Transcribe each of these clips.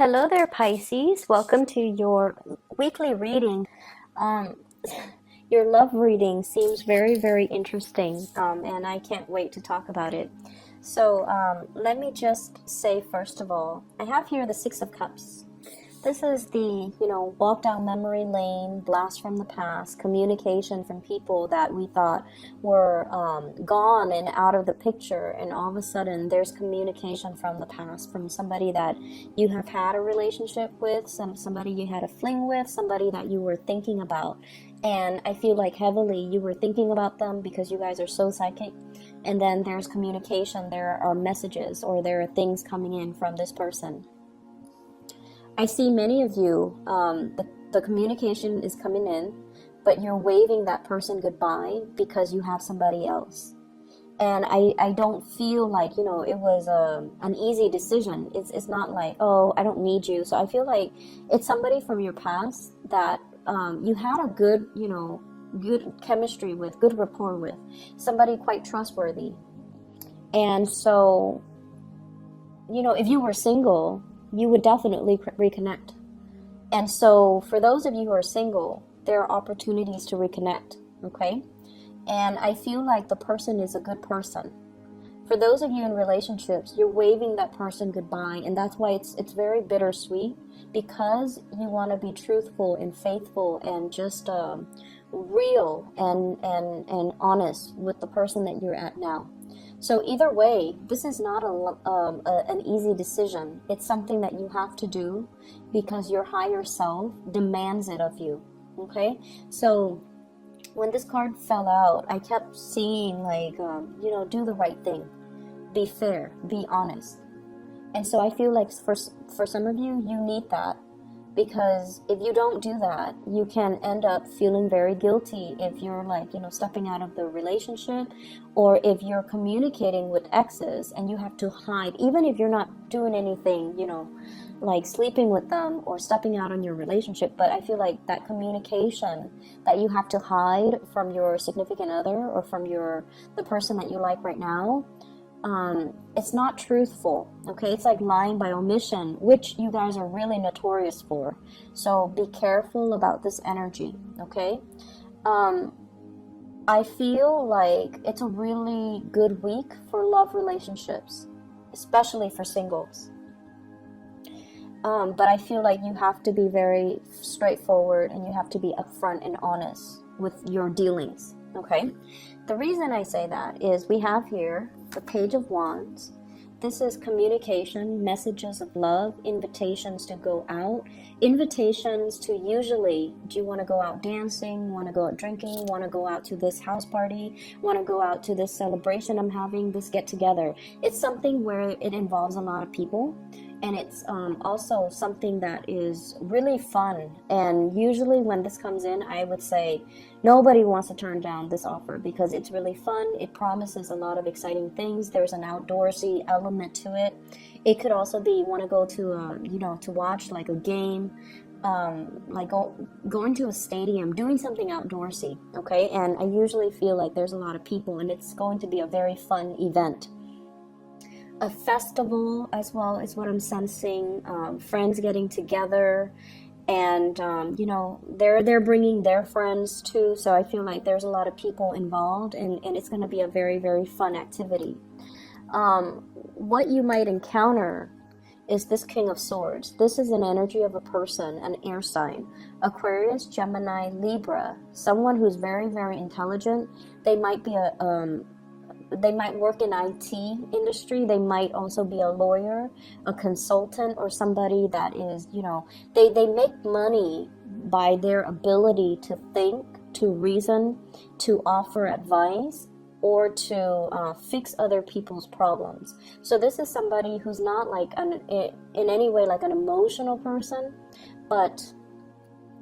Hello there, Pisces. Welcome to your weekly reading. Um, your love reading seems very, very interesting, and I can't wait to talk about it. So, let me just say, first of all, I have here the Six of Cups. This is the, walk down memory lane, blast from the past, communication from people that we thought were gone and out of the picture. And all of a sudden, there's communication from the past, from somebody that you have had a relationship with, somebody you had a fling with, somebody that you were thinking about. And I feel like heavily you were thinking about them because you guys are so psychic. And then there's communication, there are messages, or there are things coming in from this person. I see many of you, the communication is coming in, but you're waving that person goodbye because you have somebody else. And I don't feel like, it was an easy decision. It's not like, oh, I don't need you. So I feel like it's somebody from your past that you had a good, good chemistry with, good rapport with, somebody quite trustworthy. And so, if you were single, you would definitely reconnect. And so for those of you who are single, there are opportunities to reconnect, okay? And I feel like the person is a good person. For those of you in relationships, you're waving that person goodbye, and that's why it's very bittersweet, because you want to be truthful and faithful and just real and honest with the person that you're at now. So either way, this is not an easy decision. It's something that you have to do because your higher self demands it of you, okay? So when this card fell out, I kept seeing like, do the right thing. Be fair, be honest. And so I feel like for some of you, you need that. Because if you don't do that, you can end up feeling very guilty if you're like, stepping out of the relationship, or if you're communicating with exes and you have to hide, even if you're not doing anything, like sleeping with them or stepping out on your relationship. But I feel like that communication that you have to hide from your significant other or from the person that you like right now, it's not truthful, okay? It's like lying by omission, which you guys are really notorious for. So be careful about this energy, okay? I feel like it's a really good week for love relationships, especially for singles. But I feel like you have to be very straightforward and you have to be upfront and honest with your dealings, okay? The reason I say that is we have here the Page of Wands. This is communication, messages of love, invitations to go out, invitations to usually, do you want to go out dancing, want to go out drinking, want to go out to this house party, want to go out to this celebration I'm having, this get together. It's something where it involves a lot of people. And it's also something that is really fun. And usually when this comes in, I would say nobody wants to turn down this offer because it's really fun. It promises a lot of exciting things. There's an outdoorsy element to it. It could also be you want to go to, to watch like a game, like going to a stadium, doing something outdoorsy, okay? And I usually feel like there's a lot of people and it's going to be a very fun event. A festival as well is what I'm sensing, friends getting together, and they're bringing their friends too, so I feel like there's a lot of people involved, and it's going to be a very, very fun activity. What you might encounter is this King of Swords. This is an energy of a person, an air sign, Aquarius, Gemini, Libra, someone who's very, very intelligent. They might be they might work in IT industry. They might also be a lawyer, a consultant, or somebody that is, they make money by their ability to think, to reason, to offer advice, or to fix other people's problems. So this is somebody who's not like in any way like an emotional person, but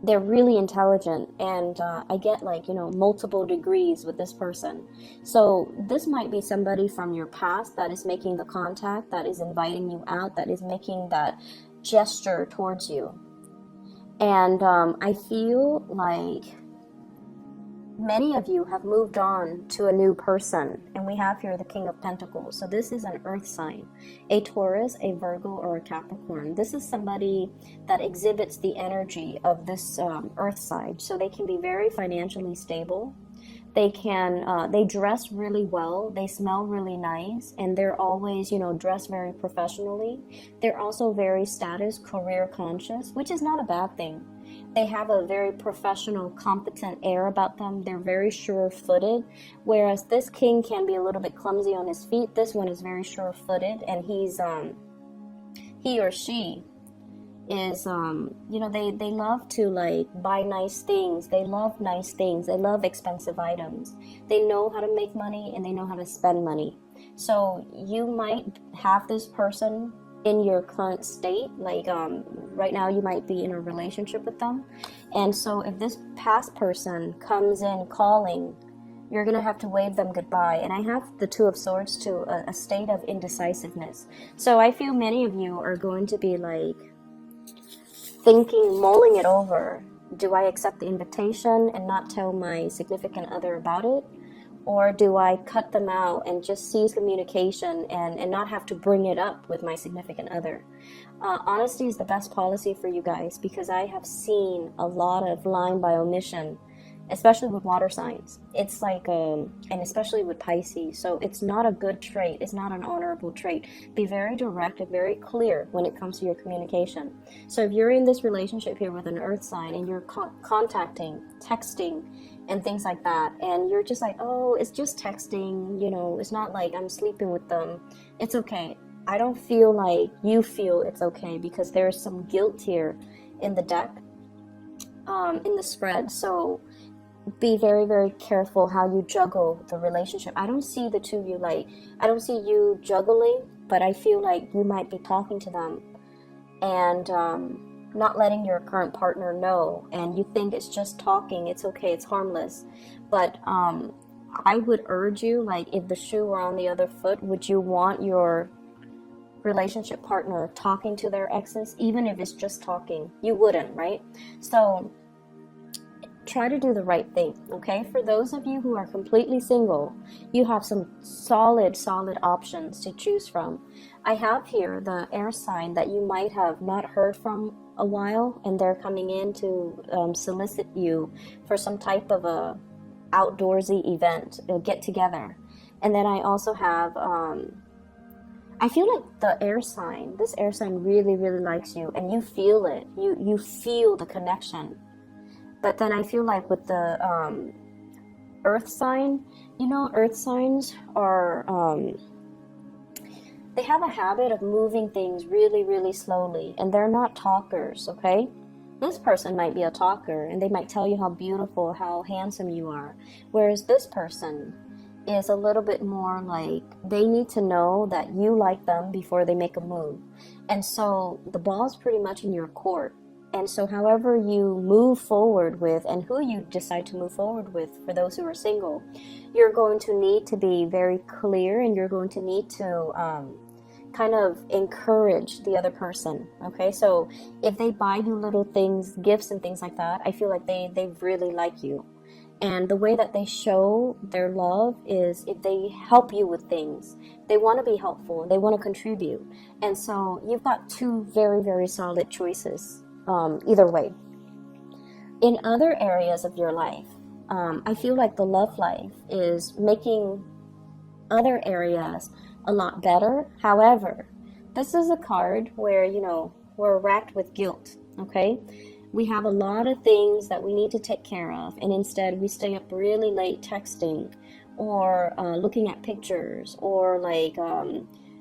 they're really intelligent, and I get like, multiple degrees with this person. So this might be somebody from your past that is making the contact, that is inviting you out, that is making that gesture towards you. And I feel like Many of you have moved on to a new person, and we have here the King of Pentacles. So this is an earth sign, a Taurus, a Virgo, or a Capricorn. This is somebody that exhibits the energy of this earth sign. So they can be very financially stable. They dress really well, they smell really nice, and they're always, dressed very professionally. They're also very status, career conscious, which is not a bad thing. They have a very professional, competent air about them. They're very sure-footed, whereas this king can be a little bit clumsy on his feet. This one is very sure-footed, and he or she is, they love to buy nice things. They love nice things. They love expensive items. They know how to make money and they know how to spend money. So you might have this person in your current state, right now you might be in a relationship with them, and so if this past person comes in calling, you're gonna have to wave them goodbye. And I have the Two of Swords to a state of indecisiveness. So I feel many of you are going to be thinking, mulling it over. Do I accept the invitation and not tell my significant other about it? Or do I cut them out and just cease communication and not have to bring it up with my significant other? Honesty is the best policy for you guys, because I have seen a lot of lying by omission, especially with water signs. It's and especially with Pisces. So it's not a good trait. It's not an honorable trait. Be very direct and very clear when it comes to your communication. So if you're in this relationship here with an earth sign and you're contacting, texting, and things like that, and you're just oh, it's just texting, it's not like I'm sleeping with them, it's okay. I don't feel like you feel it's okay, because there's some guilt here in the deck, in the spread. So be very, very careful how you juggle the relationship. I don't see the two of you I don't see you juggling, but I feel like you might be talking to them and not letting your current partner know, and you think it's just talking, it's okay, it's harmless. But I would urge you, if the shoe were on the other foot, would you want your relationship partner talking to their exes, even if it's just talking? You wouldn't, right? So try to do the right thing, okay? For those of you who are completely single, you have some solid options to choose from. I have here the air sign that you might have not heard from a while, and they're coming in to solicit you for some type of a outdoorsy event, a get together. And then I also have I feel like this air sign really, really likes you, and you feel it. You feel the connection. But then I feel like with the earth sign, earth signs are, they have a habit of moving things really, really slowly, and they're not talkers, okay? This person might be a talker, and they might tell you how beautiful, how handsome you are. Whereas this person is a little bit more they need to know that you like them before they make a move. And so the ball's pretty much in your court. And so however you move forward with, and who you decide to move forward with, for those who are single, you're going to need to be very clear, and you're going to need to kind of encourage the other person, okay? So if they buy you little things, gifts and things like that, I feel like they really like you. And the way that they show their love is if they help you with things. They want to be helpful, they want to contribute. And so you've got two very, very solid choices. Either way. In other areas of your life, I feel like the love life is making other areas a lot better. However, this is a card where, we're racked with guilt, okay? We have a lot of things that we need to take care of, and instead we stay up really late texting, or looking at pictures, or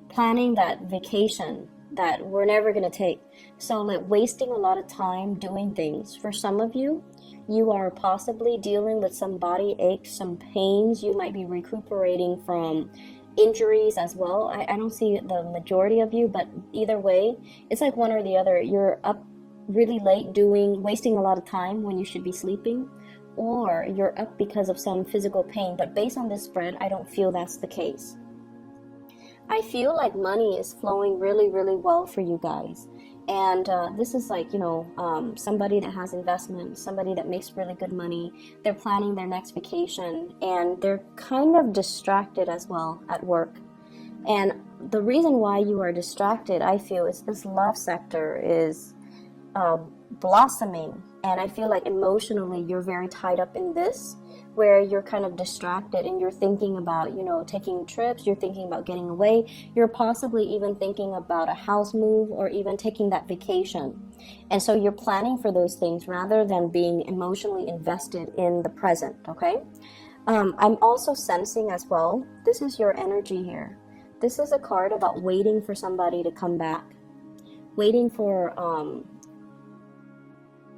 planning that vacation that we're never going to take. So wasting a lot of time doing things. For some of you, you are possibly dealing with some body aches, some pains. You might be recuperating from injuries as well. I don't see the majority of you, but either way, it's one or the other. You're up really late wasting a lot of time when you should be sleeping, or you're up because of some physical pain. But based on this spread, I don't feel that's the case. I feel like money is flowing really, really well for you guys. And this is like, somebody that has investment, somebody that makes really good money. They're planning their next vacation, and they're kind of distracted as well at work. And the reason why you are distracted, I feel, is this love sector is blossoming. And I feel like emotionally you're very tied up in this, where you're kind of distracted and you're thinking about, taking trips, you're thinking about getting away, you're possibly even thinking about a house move or even taking that vacation. And so you're planning for those things rather than being emotionally invested in the present, okay? I'm also sensing as well, this is your energy here. This is a card about waiting for somebody to come back. Waiting for,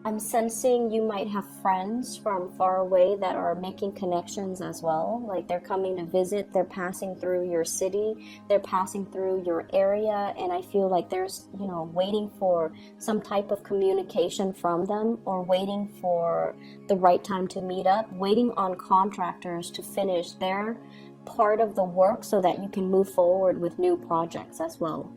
I'm sensing you might have friends from far away that are making connections as well. Like they're coming to visit, they're passing through your city, they're passing through your area, and I feel like there's, waiting for some type of communication from them, or waiting for the right time to meet up, waiting on contractors to finish their part of the work so that you can move forward with new projects as well.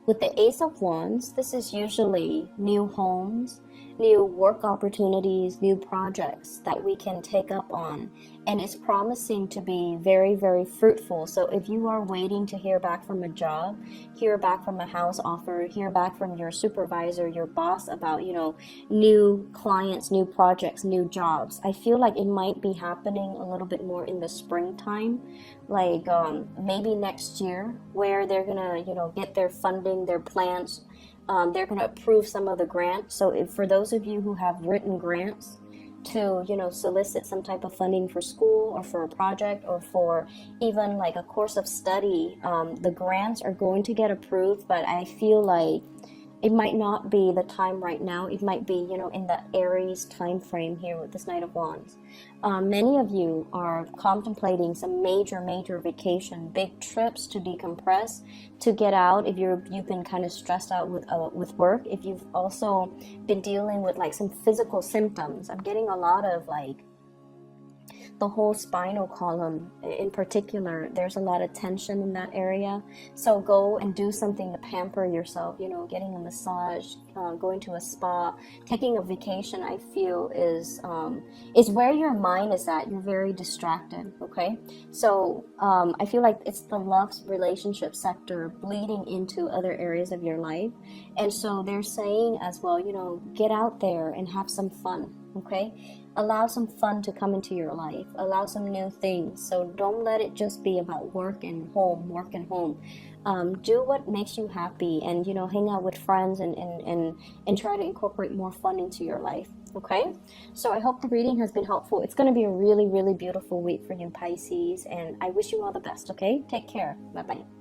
With the Ace of Wands, this is usually new homes, new work opportunities, new projects that we can take up on, and it's promising to be very, very fruitful. So if you are waiting to hear back from a job, hear back from a house offer, hear back from your supervisor, your boss about, new clients, new projects, new jobs, I feel like it might be happening a little bit more in the springtime, like maybe next year, where they're gonna, get their funding, their plans. They're going to approve some of the grants. So for those of you who have written grants to, solicit some type of funding for school or for a project or for even like a course of study, the grants are going to get approved, but I feel like it might not be the time right now. It might be, in the Aries time frame here with this Knight of Wands. Many of you are contemplating some major, major vacation, big trips to decompress, to get out. If you've been kind of stressed out with work, if you've also been dealing with like some physical symptoms, I'm getting a lot of like the whole spinal column in particular, there's a lot of tension in that area. So go and do something to pamper yourself, getting a massage, going to a spa, taking a vacation, I feel is where your mind is at. You're very distracted, okay? So I feel like it's the love relationship sector bleeding into other areas of your life. And so they're saying as well, get out there and have some fun, okay? Allow some fun to come into your life. Allow some new things. So don't let it just be about work and home, work and home. Do what makes you happy, and hang out with friends and try to incorporate more fun into your life. Okay, so I hope the reading has been helpful. It's going to be a really, really beautiful week for you, Pisces, and I wish you all the best. Okay, take care. Bye bye.